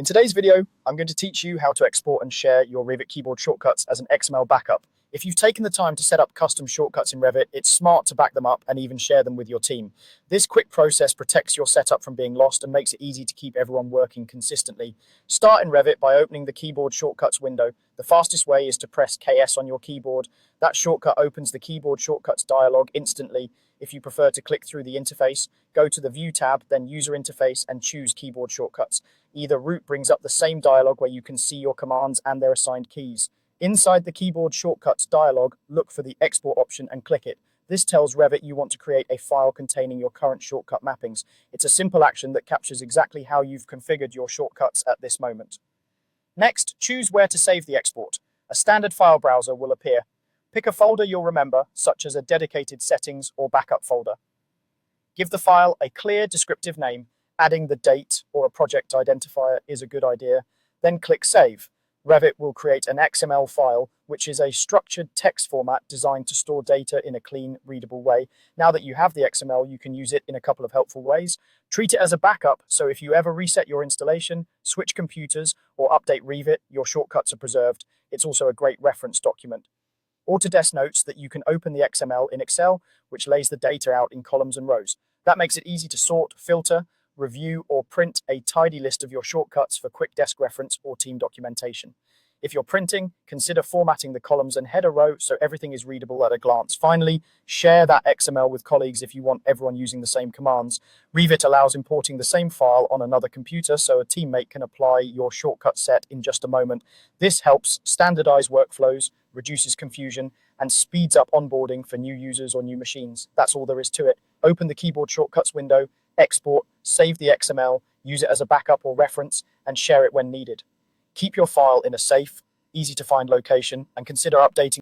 In today's video, I'm going to teach you how to export and share your Revit keyboard shortcuts as an XML backup. If you've taken the time to set up custom shortcuts in Revit, it's smart to back them up and even share them with your team. This quick process protects your setup from being lost and makes it easy to keep everyone working consistently. Start in Revit by opening the keyboard shortcuts window. The fastest way is to press KS on your keyboard. That shortcut opens the keyboard shortcuts dialog instantly. If you prefer to click through the interface, go to the View tab, then User Interface, and choose Keyboard Shortcuts. Either route brings up the same dialog where you can see your commands and their assigned keys. Inside the Keyboard Shortcuts dialog, look for the Export option and click it. This tells Revit you want to create a file containing your current shortcut mappings. It's a simple action that captures exactly how you've configured your shortcuts at this moment. Next, choose where to save the export. A standard file browser will appear. Pick a folder you'll remember, such as a dedicated settings or backup folder. Give the file a clear descriptive name. Adding the date or a project identifier is a good idea. Then click Save. Revit will create an XML file, which is a structured text format designed to store data in a clean, readable way. Now that you have the XML, you can use it in a couple of helpful ways. Treat it as a backup, so if you ever reset your installation, switch computers, or update Revit, your shortcuts are preserved. It's also a great reference document. Autodesk notes that you can open the XML in Excel, which lays the data out in columns and rows. That makes it easy to sort, filter, review, or print a tidy list of your shortcuts for quick desk reference or team documentation. If you're printing, consider formatting the columns and header row so everything is readable at a glance. Finally, share that XML with colleagues if you want everyone using the same commands. Revit allows importing the same file on another computer so a teammate can apply your shortcut set in just a moment. This helps standardize workflows, reduces confusion, and speeds up onboarding for new users or new machines. That's all there is to it. Open the keyboard shortcuts window, export, save the XML, use it as a backup or reference, and share it when needed. Keep your file in a safe, easy to find location, and consider updating